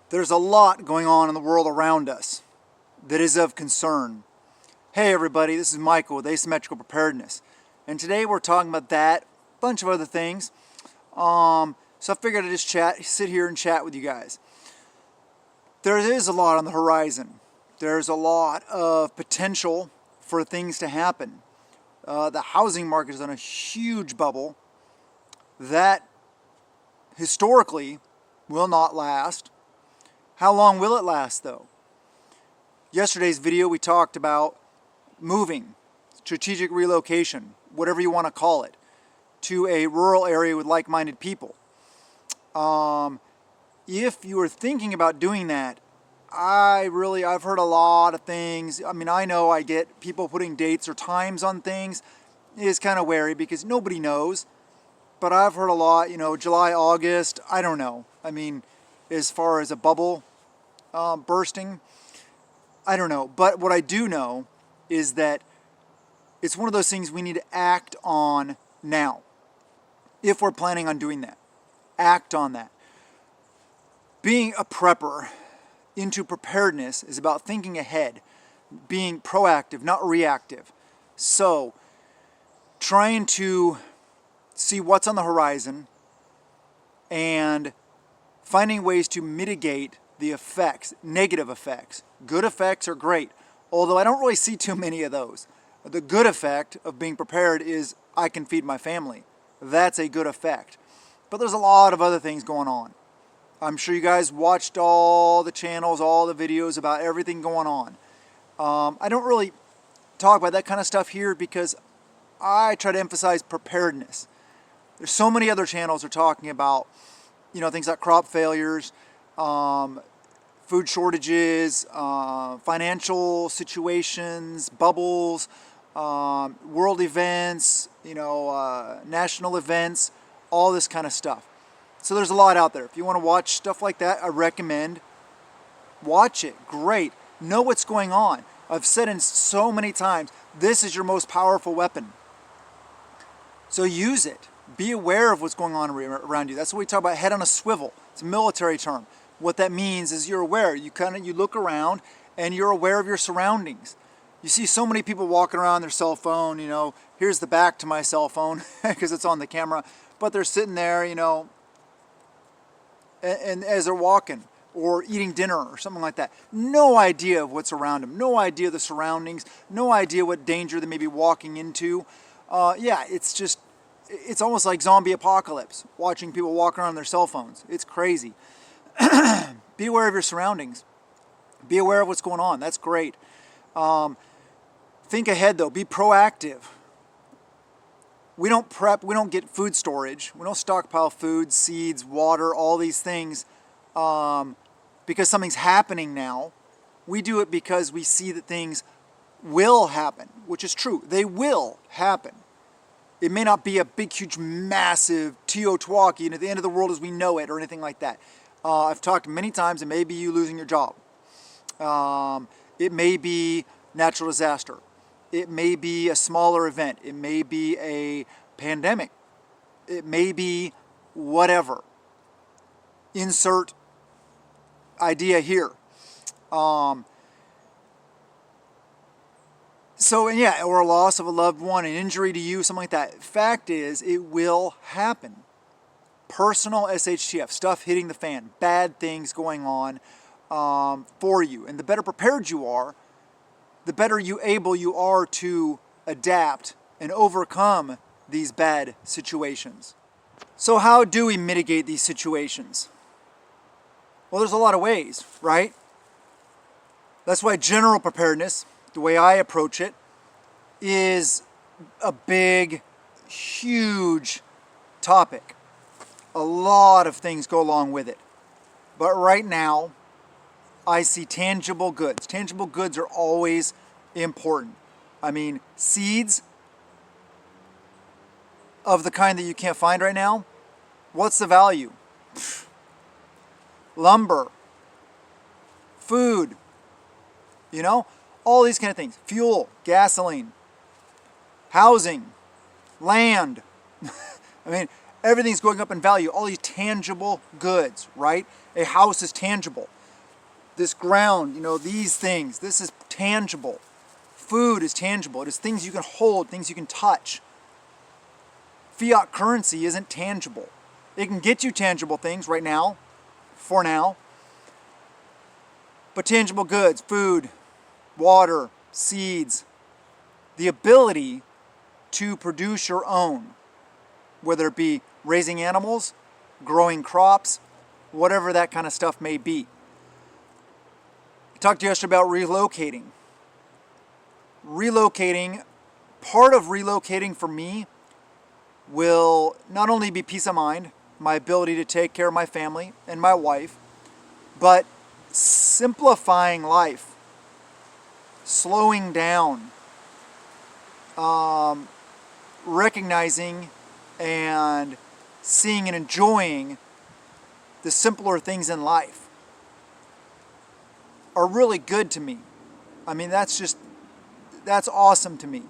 There's a lot going on in the world around us that is of concern. Hey everybody, this is Michael with Asymmetrical Preparedness. And today we're talking about that, a bunch of other things. So I figured I'd just sit here and chat with you guys. There is a lot on the horizon. There's a lot of potential for things to happen. The housing market is on a huge bubble that historically will not last. How long will it last though? Yesterday's video we talked about moving, strategic relocation, whatever you want to call it, to a rural area with like-minded people. If you are thinking about doing that, I've heard a lot of things. I mean, I know I get people putting dates or times on things. It is kind of wary because nobody knows. But I've heard a lot, July, August, I don't know. I mean, as far as a bubble bursting, I don't know. But what I do know is that it's one of those things we need to act on now. If we're planning on doing that, act on that. Being a prepper into preparedness is about thinking ahead, being proactive, not reactive. So, trying to see what's on the horizon and finding ways to mitigate the effects, negative effects. Good effects are great, although I don't really see too many of those. The good effect of being prepared is I can feed my family. That's a good effect. But there's a lot of other things going on. I'm sure you guys watched all the channels, all the videos about everything going on. I don't really talk about that kind of stuff here because I try to emphasize preparedness. There's so many other channels are talking about, things like crop failures, food shortages, financial situations, bubbles, world events, national events, all this kind of stuff. So there's a lot out there. If you want to watch stuff like that, I recommend watch it. Great. Know what's going on. I've said it so many times, this is your most powerful weapon. So use it. Be aware of what's going on around you. That's what we talk about, head on a swivel. It's a military term. What that means is you're aware. You look around and you're aware of your surroundings. You see so many people walking around their cell phone, here's the back to my cell phone because it's on the camera, but they're sitting there, and as they're walking or eating dinner or something like that. No idea of what's around them. No idea of the surroundings. No idea what danger they may be walking into. It's almost like zombie apocalypse, watching people walk around their cell phones. It's crazy. Be aware of your surroundings. Be aware of what's going on. That's great. Think ahead though. Be proactive. We don't prep. We don't get food storage. We don't stockpile food, seeds, water, all these things because something's happening now. We do it because we see that things will happen, which is true. They will happen. It may not be a big, huge, massive Teotihuacan at the end of the world as we know it or anything like that. I've talked many times, it may be you losing your job. It may be natural disaster. It may be a smaller event. It may be a pandemic. It may be whatever. Insert idea here. Or a loss of a loved one, an injury to you, something like that. Fact is, it will happen. Personal SHTF, stuff hitting the fan, bad things going on for you. And the better prepared you are, the better you are to adapt and overcome these bad situations. So how do we mitigate these situations? Well, there's a lot of ways, right? That's why general preparedness, the way I approach it, is a big, huge topic. A lot of things go along with it. But right now, I see tangible goods. Tangible goods are always important. I mean, seeds of the kind that you can't find right now, what's the value? Lumber, food, all these kind of things. Fuel, gasoline, housing, land. I mean, everything's going up in value. All these tangible goods, right? A house is tangible. this ground, you know, these things, this is tangible. Food is tangible. It is things you can hold, things you can touch. Fiat currency isn't tangible. It can get you tangible things right now, for now. But tangible goods, food, water, seeds, the ability to produce your own, whether it be raising animals, growing crops, whatever that kind of stuff may be. I talked yesterday about relocating. Relocating, part of relocating for me will not only be peace of mind, my ability to take care of my family and my wife, but simplifying life, slowing down, recognizing and seeing and enjoying the simpler things in life are really good to me. I mean, that's awesome to me.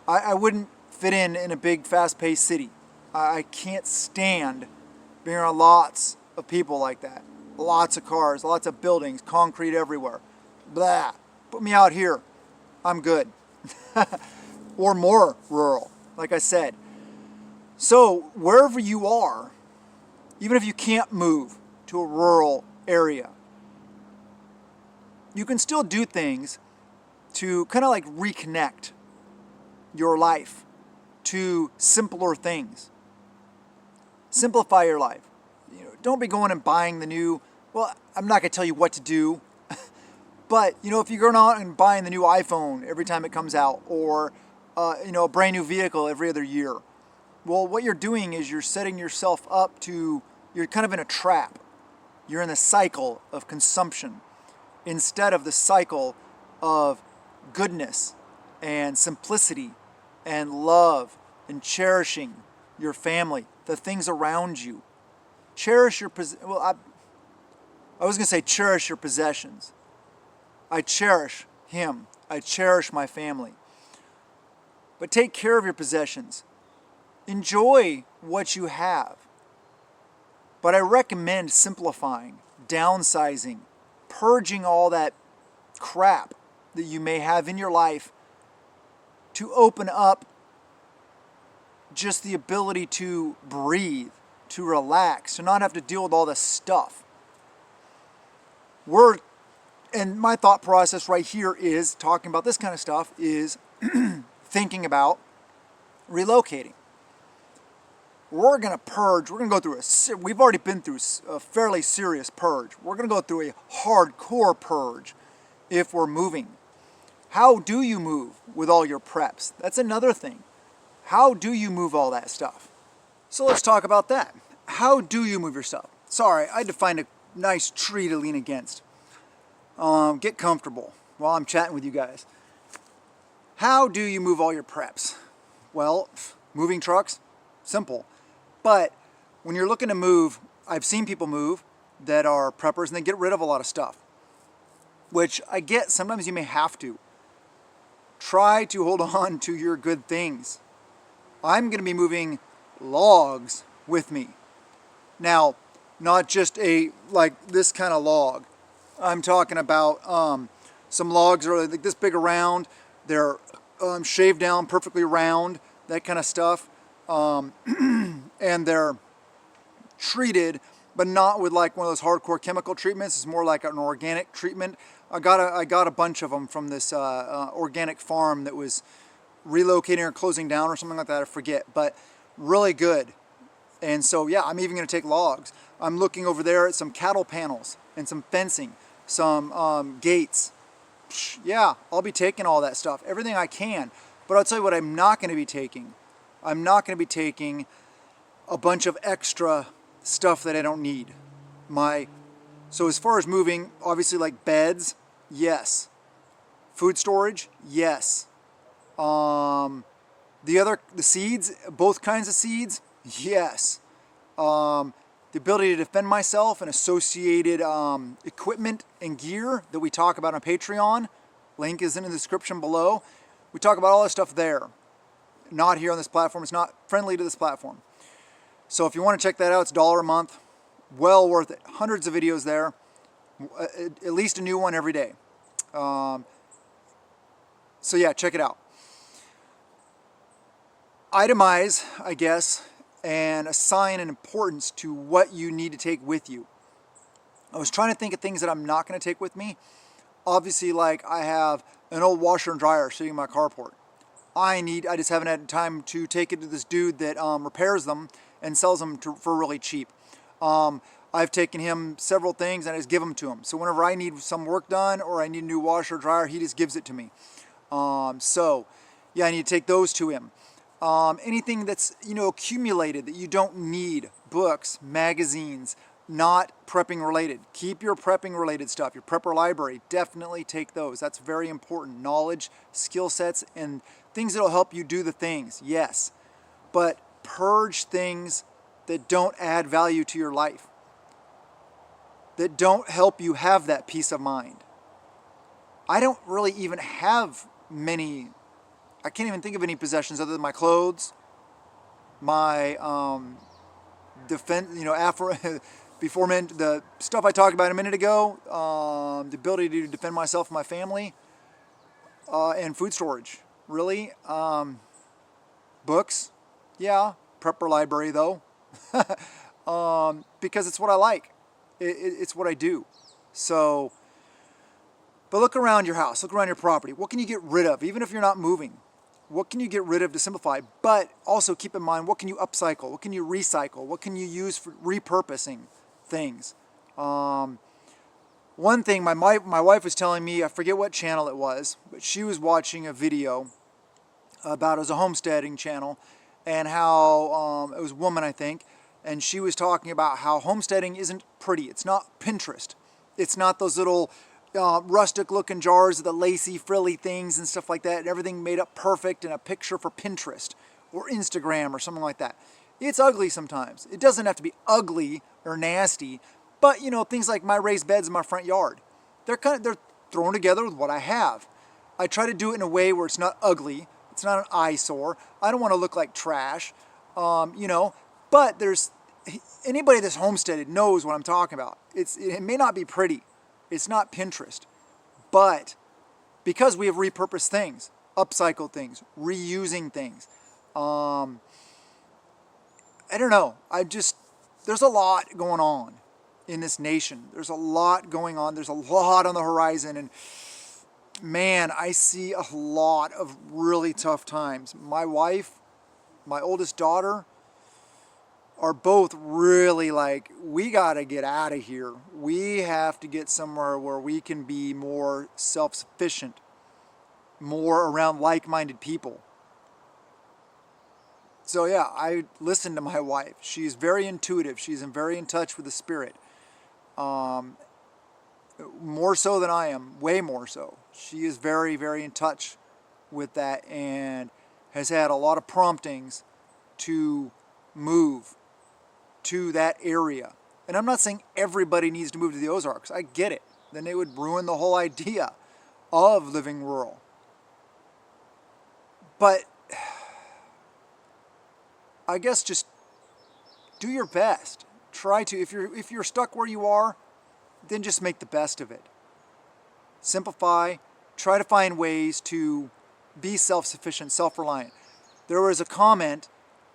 I wouldn't fit in a big fast-paced city. I can't stand being around lots of people like that. Lots of cars, lots of buildings, concrete everywhere. Blah. Put me out here. I'm good. Or more rural, like I said. So wherever you are, even if you can't move to a rural area, you can still do things to kind of like reconnect your life to simpler things. Simplify your life. You know, don't be going and buying the new, well, I'm not going to tell you what to do, but you know, if you're going out and buying the new iPhone every time it comes out, or you know, a brand new vehicle every other year, well, what you're doing is you're setting yourself up to, you're kind of in a trap. You're in the cycle of consumption instead of the cycle of goodness and simplicity and love and cherishing your family, the things around you. Cherish your, well, I was going to say cherish your possessions. I cherish him. I cherish my family. But take care of your possessions. Enjoy what you have. But I recommend simplifying, downsizing, purging all that crap that you may have in your life to open up just the ability to breathe, to relax, to not have to deal with all this stuff. And my thought process right here is talking about this kind of stuff is thinking about relocating. We're going to purge. We're going to go through we've already been through a fairly serious purge. We're going to go through a hardcore purge if we're moving. How do you move with all your preps? That's another thing. How do you move all that stuff? So let's talk about that. How do you move your stuff? Sorry, I had to find a nice tree to lean against. Get comfortable while I'm chatting with you guys. How do you move all your preps? Well, moving trucks, simple. But when you're looking to move, I've seen people move that are preppers and they get rid of a lot of stuff, which I get. Sometimes you may have to. Try to hold on to your good things. I'm going to be moving logs with me. Now, not just like this kind of log. I'm talking about some logs are like this big around. They're shaved down perfectly round, that kind of stuff. And they're treated, but not with like one of those hardcore chemical treatments. It's more like an organic treatment. I got a bunch of them from this organic farm that was relocating or closing down or something like that. I forget, but really good. And so, yeah, I'm even going to take logs. I'm looking over there at some cattle panels and some fencing, some gates. Yeah, I'll be taking all that stuff, everything I can. But I'll tell you what I'm not going to be taking. I'm not going to be taking a bunch of extra stuff that I don't need. So as far as moving, obviously like beds, yes. Food storage, yes. The seeds, both kinds of seeds, yes. The ability to defend myself and associated equipment and gear that we talk about on Patreon. Link is in the description below. We talk about all this stuff there. Not here on this platform. It's not friendly to this platform. So if you want to check that out, it's $1 a month. Well worth it. Hundreds of videos there. at least a new one every day. So yeah, check it out. Itemize, I guess, and assign an importance to what you need to take with you. I was trying to think of things that I'm not going to take with me. Obviously, like I have an old washer and dryer sitting in my carport. I just haven't had time to take it to this dude that repairs them and sells them for really cheap. I've taken him several things and I just give them to him. So whenever I need some work done or I need a new washer or dryer, he just gives it to me. So yeah, I need to take those to him. Anything that's, accumulated that you don't need, books, magazines, not prepping related. Keep your prepping related stuff, your prepper library, definitely take those. That's very important. Knowledge, skill sets, and things that'll help you do the things, yes. But purge things that don't add value to your life, that don't help you have that peace of mind. I don't really even have many, I can't even think of any possessions other than my clothes, my the stuff I talked about a minute ago, the ability to defend myself and my family, and food storage, really. Books, yeah, prepper library though, because it's what I like. It's what I do. So, but look around your house, look around your property. What can you get rid of, even if you're not moving? What can you get rid of to simplify? But also keep in mind, what can you upcycle? What can you recycle? What can you use for repurposing things? One thing my wife was telling me, I forget what channel it was, but she was watching a video about, it was a homesteading channel, and how, it was a woman, I think, and she was talking about how homesteading isn't pretty. It's not Pinterest. It's not those little rustic looking jars of the lacy frilly things and stuff like that, and everything made up perfect in a picture for Pinterest or Instagram or something like that. It's ugly sometimes. It doesn't have to be ugly or nasty, but things like my raised beds in my front yard, they're thrown together with what I have. I try to do it in a way where it's not ugly, it's not an eyesore. I don't want to look like trash, but there's anybody that's homesteaded knows what I'm talking about. It may not be pretty. It's not Pinterest, but because we have repurposed things, upcycled things, reusing things, I don't know. There's a lot going on in this nation. There's a lot going on. There's a lot on the horizon, and man, I see a lot of really tough times. My wife, my oldest daughter, are both really like, we got to get out of here. We have to get somewhere where we can be more self-sufficient, more around like-minded people. So yeah, I listen to my wife. She's very intuitive. She's very in touch with the spirit. More so than I am, way more so. She is very, very in touch with that and has had a lot of promptings to move to that area. And I'm not saying everybody needs to move to the Ozarks. I get it. Then it would ruin the whole idea of living rural. But I guess just do your best. Try to, if you're stuck where you are, then just make the best of it. Simplify. Try to find ways to be self-sufficient, self-reliant. There was a comment,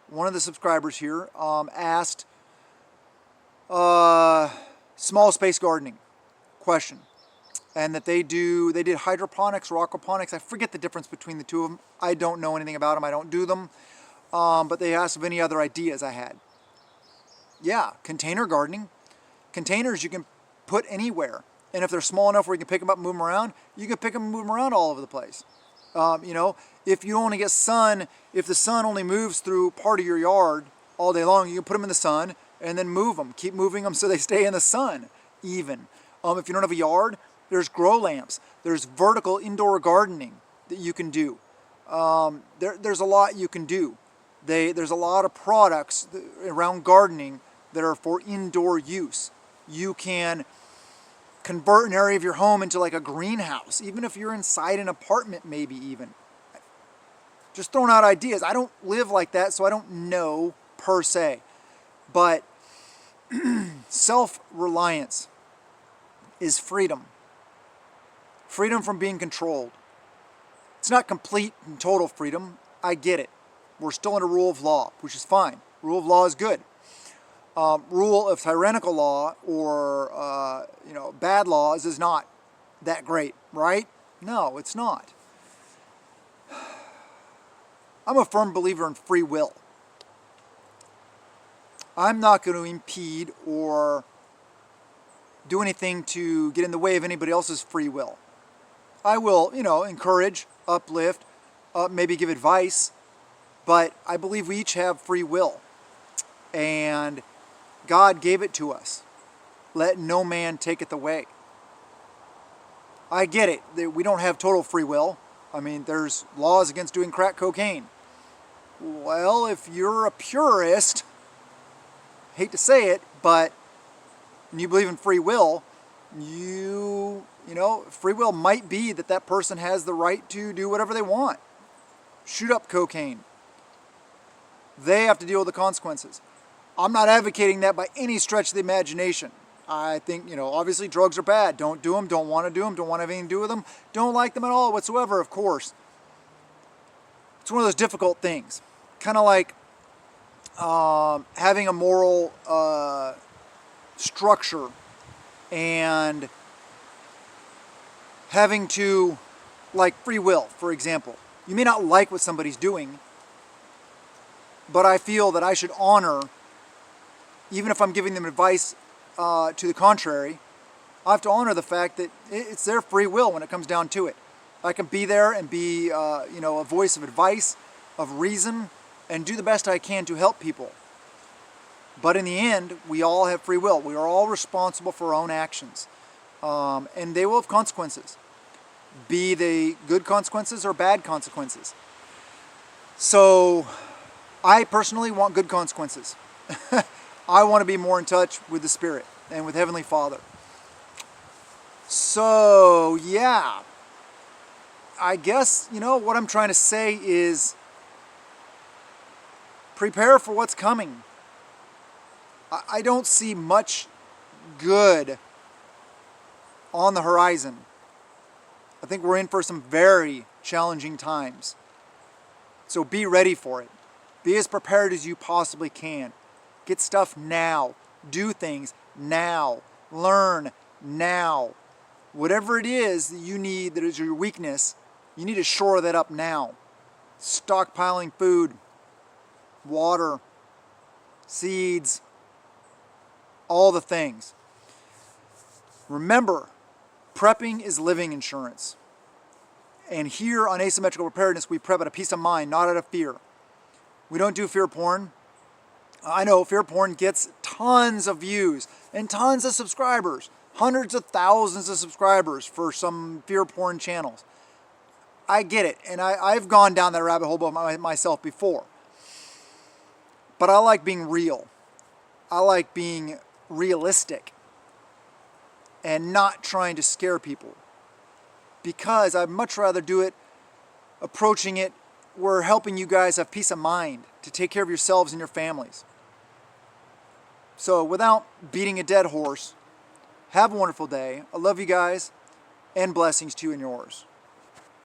one of the subscribers here asked, small space gardening question, and that they did hydroponics or aquaponics. I forget the difference between the two of them. I don't know anything about them. I don't do them. But they asked if any other ideas I had. Yeah, container gardening. Containers you can put anywhere. And if they're small enough where you can pick them up and move them around, you can pick them and move them around all over the place. If you only get sun, if the sun only moves through part of your yard all day long, you can put them in the sun and then move them. Keep moving them so they stay in the sun, even. If you don't have a yard, there's grow lamps. There's vertical indoor gardening that you can do. There's a lot you can do. There's a lot of products around gardening that are for indoor use. You can convert an area of your home into like a greenhouse, even if you're inside an apartment, maybe even. Just throwing out ideas. I don't live like that, so I don't know per se. But self-reliance is freedom. Freedom from being controlled. It's not complete and total freedom. I get it. We're still under rule of law, which is fine. Rule of law is good. Rule of tyrannical law or bad laws is not that great, right? No, it's not. I'm a firm believer in free will. I'm not going to impede or do anything to get in the way of anybody else's free will. I will, encourage, uplift, maybe give advice, but I believe we each have free will. And God gave it to us. Let no man taketh away. I get it. We don't have total free will. I mean, there's laws against doing crack cocaine. Well, if you're a purist, hate to say it, but you believe in free will, free will might be that person has the right to do whatever they want. Shoot up cocaine. They have to deal with the consequences. I'm not advocating that by any stretch of the imagination. I think, obviously drugs are bad. Don't do them, don't want to do them, don't want to have anything to do with them, don't like them at all whatsoever, of course. It's one of those difficult things. Kind of like having a moral structure and having to, like free will, for example. You may not like what somebody's doing, but I feel that I should honor, even if I'm giving them advice to the contrary, I have to honor the fact that it's their free will when it comes down to it. I can be there and be, a voice of advice, of reason, and do the best I can to help people. But in the end, we all have free will. We are all responsible for our own actions. And they will have consequences. Be they good consequences or bad consequences. So, I personally want good consequences. I want to be more in touch with the Spirit and with Heavenly Father. So, yeah. I guess, what I'm trying to say is prepare for what's coming. I don't see much good on the horizon. I think we're in for some very challenging times. So be ready for it. Be as prepared as you possibly can. Get stuff now. Do things now. Learn now. Whatever it is that you need that is your weakness, you need to shore that up now. Stockpiling food, water, seeds, all the things. Remember, prepping is living insurance. And here on Asymmetrical Preparedness, we prep out of peace of mind, not out of fear. We don't do fear porn. I know fear porn gets tons of views and tons of subscribers. Hundreds of thousands of subscribers for some fear porn channels. I get it, and I've gone down that rabbit hole by myself before. But I like being real. I like being realistic and not trying to scare people. Because I'd much rather do it approaching it, we're helping you guys have peace of mind to take care of yourselves and your families. So without beating a dead horse, have a wonderful day. I love you guys, and blessings to you and yours.